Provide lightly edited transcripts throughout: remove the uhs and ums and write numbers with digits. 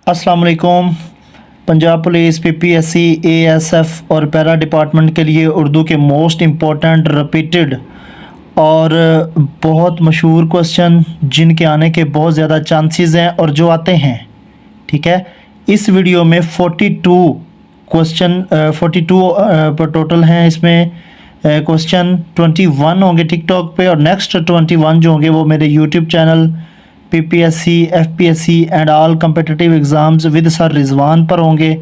अस्सलाम वालेकुम। Punjab police, PPSC, ASF और पैरा डिपार्टमेंट के लिए उर्दू के मोस्ट इम्पोर्टेंट, रिपीटेड और बहुत मशहूर क्वेश्चन जिनके आने के बहुत ज़्यादा चांसेस हैं और जो आते हैं, ठीक है। इस वीडियो में 42 क्वेश्चन 42 पर टोटल हैं। इसमें क्वेश्चन 21 होंगे टिकटॉक पे और नेक्स्ट 21 जो होंगे वो मेरे YouTube channel PPSC, FPSC and all competitive exams with sir Rizwan पर होंगे।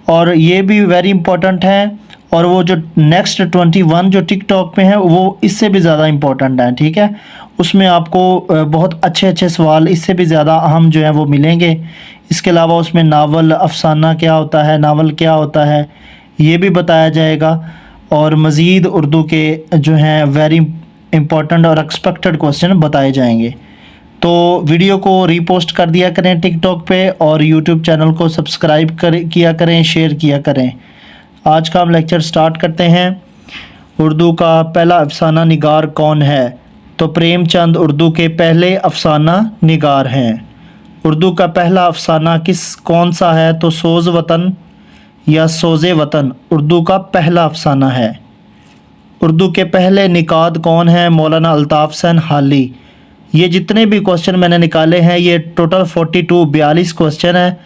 और ये भी वेरी इंपॉर्टेंट हैं और वो जो नेक्स्ट 21 जो टिकटॉक पे हैं वो इससे भी ज़्यादा इंपॉर्टेंट हैं, ठीक है। उसमें आपको बहुत अच्छे अच्छे सवाल इससे भी ज़्यादा अहम जो है वो मिलेंगे। इसके अलावा उसमें नावल, अफसाना क्या होता है, नावल क्या होता है, ये भी बताया जाएगा। और मज़ीद उर्दू के जो हैं वेरी इंपॉर्टेंट और एक्सपेक्टेड क्वेश्चन बताए जाएंगे। तो वीडियो को रीपोस्ट कर दिया करें टिकटॉक पे और यूट्यूब चैनल को सब्सक्राइब किया करें, शेयर किया करें। आज का हम लेक्चर स्टार्ट करते हैं। उर्दू का पहला अफसाना निगार कौन है? तो प्रेमचंद उर्दू के पहले अफसाना निगार हैं। उर्दू का पहला अफसाना कौन सा है? तो सोज़ वतन या सोज़े वतन उर्दू का पहला अफसाना है। उर्दू के पहले निकाद कौन है? मौलाना अल्ताफ़ हुसैन हाली। ये जितने भी क्वेश्चन मैंने निकाले हैं ये टोटल 42 क्वेश्चन है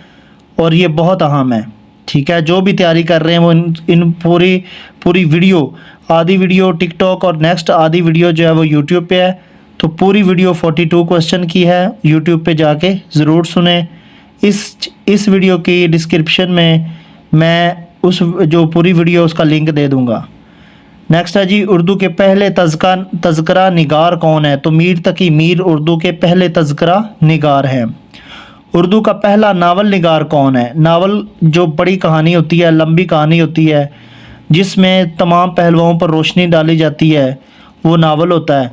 और ये बहुत अहम है, ठीक है। जो भी तैयारी कर रहे हैं वो इन पूरी वीडियो, आधी वीडियो टिकटॉक और नेक्स्ट आधी वीडियो जो है वो यूट्यूब पे है। तो पूरी वीडियो 42 क्वेश्चन की है, यूट्यूब पे जाके ज़रूर सुने। इस वीडियो की डिस्क्रिप्शन में मैं उस जो पूरी वीडियो उसका लिंक दे दूँगा। नेक्स्ट है जी, उर्दू के पहले तज़करा निगार कौन है? तो मीर तकी मीर उर्दू के पहले तज़करा निगार हैं। उर्दू का पहला नावल निगार कौन है? नावल जो बड़ी कहानी होती है, लंबी कहानी होती है, जिसमें तमाम पहलुओं पर रोशनी डाली जाती है, वो नावल होता है।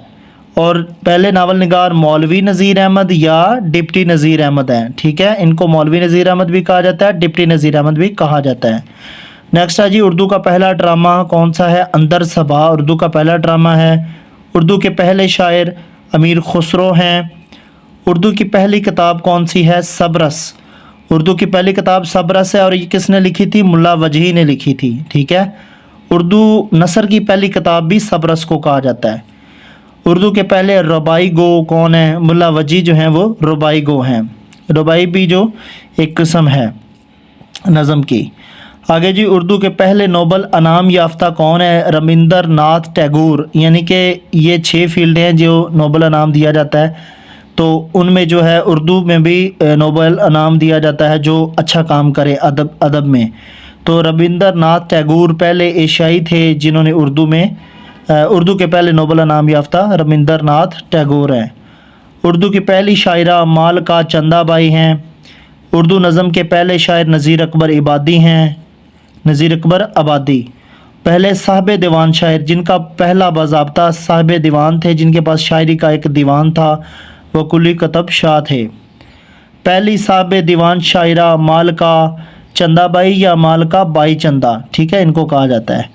और पहले नावल निगार मौलवी नज़ीर अहमद या डिप्टी नज़ीर अहमद हैं, ठीक है। इनको मौलवी नज़ीर अहमद भी कहा जाता है, डिप्टी नज़ीर अहमद भी कहा जाता है। नेक्स्ट है जी, उर्दू का पहला ड्रामा कौन सा है? अंदर सबा उर्दू का पहला ड्रामा है। उर्दू के पहले शायर अमीर खुसरो हैं। उर्दू की पहली किताब कौन सी है? सबरस। उर्दू की पहली किताब सबरस है और ये किसने लिखी थी? मुल्ला वजही ने लिखी थी, ठीक है। उर्दू नसर की पहली किताब भी सबरस को कहा जाता है। उर्दू के पहले रुबाई गो कौन है? मुल्ला वजही जो हैं वो रुबाई गो हैं। रुबाई भी जो एक किस्म है नज़म की। आगे जी, उर्दू के पहले नोबल अनाम याफ्ता कौन है? रविंद्र नाथ टैगोर। यानी कि ये 6 फील्ड हैं जो नोबल अनाम दिया जाता है, तो उनमें जो है उर्दू में भी नोबल अनाम दिया जाता है जो अच्छा काम करे अदब में। तो रविंद्र नाथ टैगोर पहले एशियाई थे जिन्होंने उर्दू के पहले नोबल अनाम याफ्ता रविंद्र नाथ टैगोर हैं। उर्दू की पहली शायरा मालका चंदाबाई हैं। उर्दू नज़म के पहले शायर नज़ीर अकबर इबादी हैं, नज़ीर अकबर आबादी। पहले साहिब दीवान शायर जिनका पहला बाज़ाब्ता साहिब दीवान थे, जिनके पास शायरी का एक दीवान था, वो कुली कतब शाह थे। पहली साहिब दीवान शायरा मालका चंदाबाई या मालका बाई चंदा, ठीक है, इनको कहा जाता है।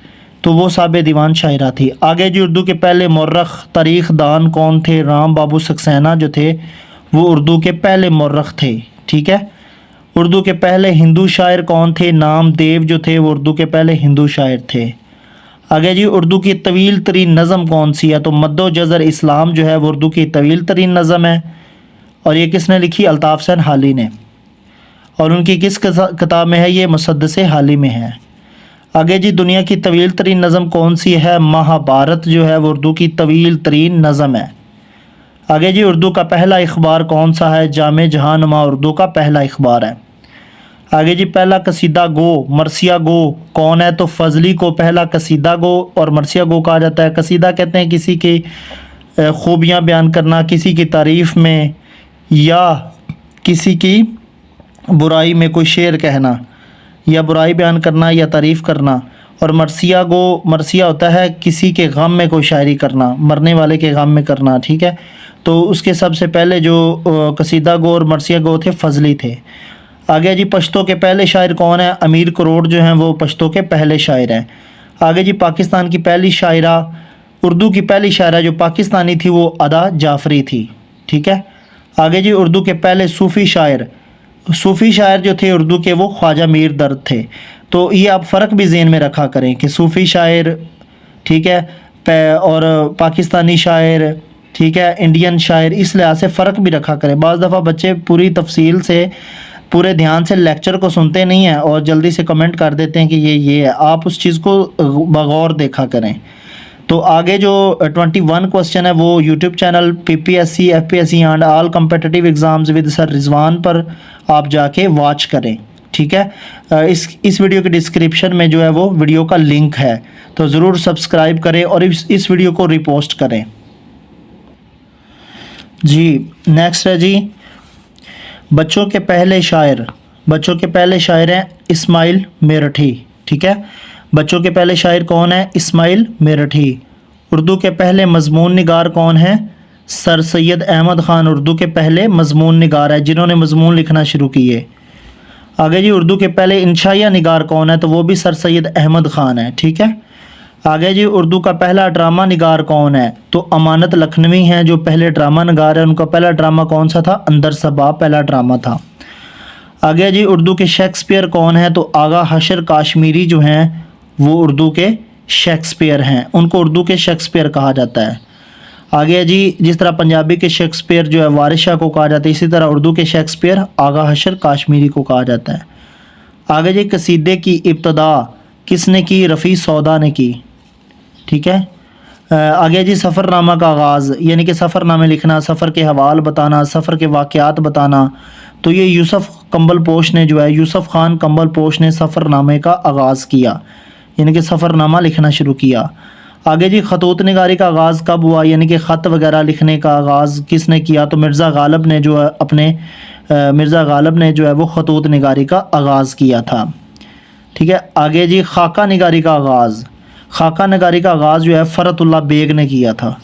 तो वो साहिब दीवान शायरा थी। आगे जी, उर्दू के पहले मौरख तारीख़ दान कौन थे? राम बाबू सक्सेना जो थे वो उर्दू के पहले मौरख थे, ठीक है। उर्दू के पहले हिंदू शायर कौन थे? नामदेव जो थे वो उर्दू के पहले हिंदू शायर थे। आगे जी, उर्दू की तवील तरीन नज़म कौन सी है? तो मद्दो जज़र इस्लाम जो है वो उर्दू की तवील तरीन नज़म है और ये किसने लिखी? अल्ताफ़ हुसैन हाली ने। और उनकी किस किताब में है? ये मुसद्दस हाली में है। आगे जी, दुनिया की तवील तरीन नज़म कौन सी है? महाभारत जो है वो उर्दू की तवील तरीन नज़म है। आगे जी, उर्दू का पहला इख़बार कौन सा है? जामे जहानुमा उर्दू का पहला इख़बार है। आगे जी, पहला कसीदा गो मरसिया गो कौन है? तो फजली को पहला कसीदा गो और मरसिया गो कहा जाता है। कसीदा कहते हैं किसी की खूबियाँ बयान करना, किसी की तारीफ़ में या किसी की बुराई में कोई शेर कहना या बुराई बयान करना या तारीफ़ करना। और मरसिया होता है किसी के गम में कोई शायरी करना, मरने वाले के गम में करना, ठीक है। तो उसके सबसे पहले जो कसीदा गो और मरसिया गो थे फजली थे। आगे जी, पश्तो के पहले शायर कौन है? अमीर करोड़ जो हैं वो पश्तो के पहले शायर हैं। आगे जी, पाकिस्तान की पहली शायरा, उर्दू की पहली शायरा जो पाकिस्तानी थी वो अदा जाफरी थी, ठीक है। आगे जी, उर्दू के पहले सूफ़ी शायर सूफ़ी शायर जो थे उर्दू के वो ख्वाजा मीर दर्द थे। तो ये आप फ़र्क भी ज़हन में रखा करें कि सूफ़ी शायर, ठीक है, और पाकिस्तानी शायर, ठीक है, इंडियन शायर, इस लिहाज से फ़र्क भी रखा करें। बाज़ दफ़ा बच्चे पूरी तफसील से, पूरे ध्यान से लेक्चर को सुनते नहीं हैं और जल्दी से कमेंट कर देते हैं कि ये है। आप उस चीज़ को बगौर देखा करें। तो आगे जो 21 क्वेश्चन है वो YouTube channel PPSC FPSC and all competitive exams with sir Rizwan पर आप जाके वॉच करें, ठीक है। इस वीडियो के डिस्क्रिप्शन में जो है वो वीडियो का लिंक है, तो ज़रूर सब्सक्राइब करें और इस वीडियो को रिपोस्ट करें। जी नेक्स्ट है जी, बच्चों के पहले शायर हैं इस्माइल मेरठी, ठीक है। बच्चों के पहले शायर कौन है? इस्माइल मेरठी। उर्दू के पहले मज़मून निगार कौन है? सर सैयद अहमद ख़ान उर्दू के पहले मज़मून निगार है, जिन्होंने मज़मून लिखना शुरू किए। आगे जी, उर्दू के पहले इंशाइया निगार कौन है? तो वो भी सर सैयद अहमद ख़ान है, ठीक है। आगे जी, उर्दू का पहला ड्रामा निगार कौन है? तो अमानत लखनवी हैं जो पहले ड्रामा निगार है। उनका पहला ड्रामा कौन सा था? अंदर सबा पहला ड्रामा था। आगे जी, उर्दू के शेक्सपियर कौन है? तो आगा हशर काश्मीरी जो हैं वो उर्दू के शेक्सपियर हैं, उनको उर्दू के शेक्सपियर कहा जाता है। आगे जी, जिस तरह पंजाबी के शेक्सपियर जो है वारिस शाह को कहा जाता है, इसी तरह उर्दू के शेक्सपियर आगा हशर काश्मीरी को कहा जाता है। आगे जी, कसीदे की इब्तदा किसने की? रफ़ी सौदा ने की, ठीक है। आगे जी, सफ़रनामा का आगाज़, यानी कि सफ़रनामे लिखना, सफ़र के हवाल बताना, सफ़र के वाक़यात बताना, तो ये यूसुफ़ कंबलपोश ने जो है, यूसुफ़ ख़ान कंबलपोश ने सफ़रनामे का आगाज़ किया, यानी कि सफ़रनामा लिखना शुरू किया। आगे जी, ख़तूत निगारी का आगाज़ कब हुआ, यानी कि ख़त वगैरह लिखने का आगाज़ किसने किया? तो मिर्ज़ा गालिब ने जो है मिर्ज़ा गालिब ने जो है वो ख़तूत निगारी का आगाज़ किया था, ठीक है। आगे जी, खाका निगारी का आगाज़ जो है फ़रतुल्लाह बेग ने किया था।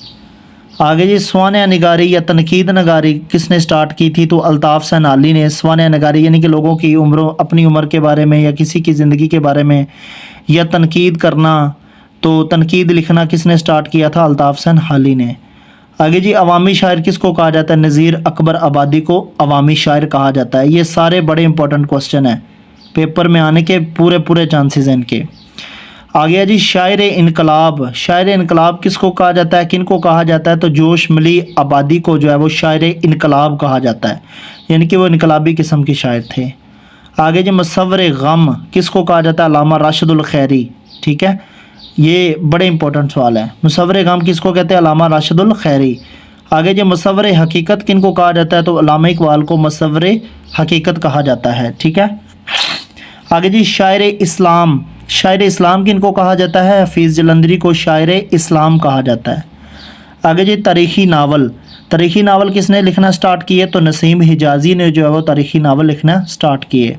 आगे जी, स्वानिया निगारी या तनकीद निगारी किसने स्टार्ट की थी? तो अल्ताफ़ सनाली ने। स्वानिया निगारी यानी कि लोगों की अपनी उम्र के बारे में या किसी की ज़िंदगी के बारे में या तनकीद करना, तो तनकीद लिखना किसने स्टार्ट किया था? अल्ताफ़ सनाली ने। आगे जी, अवामी शायर किसको कहा जाता है? नज़ीर अकबर आबादी को अवामी शायर कहा जाता है। ये सारे बड़े इंपॉर्टेंट क्वेश्चन हैं, पेपर में आने के पूरे चांसेस हैं इनके। आगे है जी, शायर इनकलाब किसको कहा जाता है? किनको कहा जाता है? तो जोश मली आबादी को जो है वो शायर इनकलाब कहा जाता है, यानी कि वो इनकलाबी किस्म के शायर थे। आगे जी, मुसव्विर गम किसको कहा जाता है? अल्लामा राशिदुल खैरी, ठीक है। ये बड़े इंपॉर्टेंट सवाल है। मुसव्विर गम किसको कहते हैं? अल्लामा राशिदुल खैरी। आगे जी, मुसव्विर हकीकत किनको कहा जाता है? तो अल्लामा इकबाल को मुसव्विर हकीकत कहा जाता है, ठीक है। आगे जी, शायर इस्लाम किनको कहा जाता है? हफीज़ जलंधरी को शायर इस्लाम कहा जाता है। आगे जी, तारीख़ी नावल किसने लिखना स्टार्ट किए? तो नसीम हिजाज़ी ने जो है वो तारीख़ी नावल लिखना स्टार्ट किए।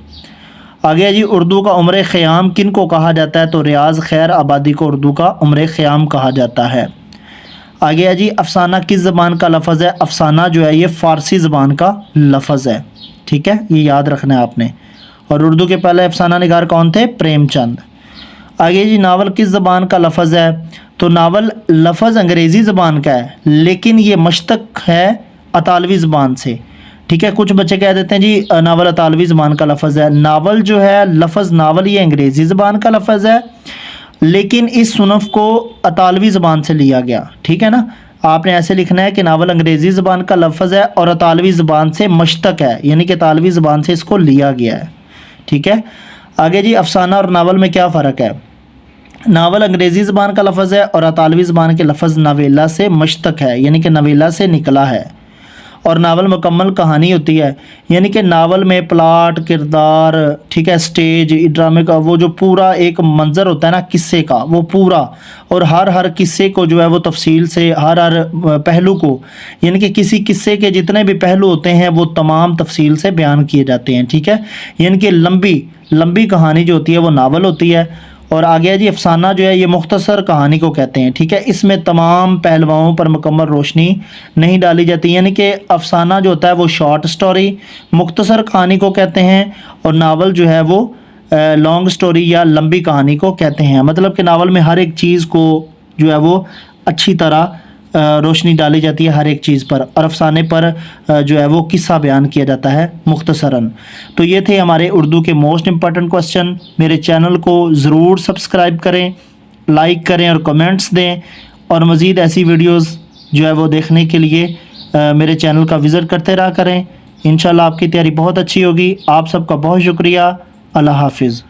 आगे जी, उर्दू का उम्र ख़याम किनको कहा जाता है? तो रियाज़ खैर आबादी को उर्दू का उम्र ख़याम कहा जाता है। आगे है जी, अफसाना किस ज़बान का लफ्ज़ है? अफसाना जो है ये फ़ारसी ज़बान का लफ्ज़ है, ठीक है, ये याद रखना है आपने। और उर्दू के पहले अफसाना निगार कौन थे? प्रेमचंद। आगे जी, नावल किस ज़बान का लफ्ज़ है? तो नावल लफ्ज़ अंग्रेज़ी ज़बान का है, लेकिन ये मश्तक है अतालवी ज़बान से, ठीक है। कुछ बच्चे कह देते हैं जी नावल अतालवी ज़बान का लफ्ज़ है। नावल जो है लफ्ज़ नावल ये अंग्रेज़ी ज़बान का लफ्ज़ है, लेकिन इस सुनफ़ को अतालवी ज़बान से लिया गया, ठीक है ना। आपने ऐसे लिखना है कि नावल अंग्रेज़ी ज़बान का लफ्ज़ है और अतालवी ज़बान से मश्तक है, यानी कि अतालवी ज़बान से इसको लिया गया है, ठीक है। आगे जी, अफसाना और नावल में क्या फ़र्क है? नावल अंग्रेज़ी ज़बान का लफ्ज़ है और अतालवी ज़बान के लफ्ज़ नवेला से मश्तक है, यानी कि नवेला से निकला है। और नावल मुकम्मल कहानी होती है, यानी कि नावल में प्लाट, किरदार, ठीक है, स्टेज, ड्रामे का वो जो पूरा एक मंज़र होता है ना किस्से का, वो पूरा, और हर किस्से को जो है वो तफसील से हर पहलू को, यानी कि किसी किस्से के जितने भी पहलू होते हैं वो तमाम तफसील से बयान किए जाते हैं, ठीक है। यानी कि लंबी कहानी जो होती है वो नावल होती है। और आगे जी, अफसाना जो है ये मुख्तसर कहानी को कहते हैं, ठीक है। इसमें तमाम पहलुओं पर मुकम्मल रोशनी नहीं डाली जाती, यानी कि अफसाना जो होता है वो शॉर्ट स्टोरी, मुख्तसर कहानी को कहते हैं, और नावल जो है वो लॉन्ग स्टोरी या लंबी कहानी को कहते हैं। मतलब कि नावल में हर एक चीज़ को जो है वो अच्छी तरह روشنی ڈالی جاتی ہے ہر ایک چیز پر، اور افسانے پر جو ہے وہ قصہ بیان کیا جاتا ہے مختصراً۔ تو یہ تھے ہمارے اردو کے موسٹ امپورٹنٹ کوسچن۔ میرے چینل کو ضرور سبسکرائب کریں، لائک کریں اور کمنٹس دیں، اور مزید ایسی ویڈیوز جو ہے وہ دیکھنے کے لیے میرے چینل کا وزٹ کرتے رہا کریں۔ انشاءاللہ آپ کی تیاری بہت اچھی ہوگی۔ آپ سب کا بہت شکریہ۔ اللہ حافظ۔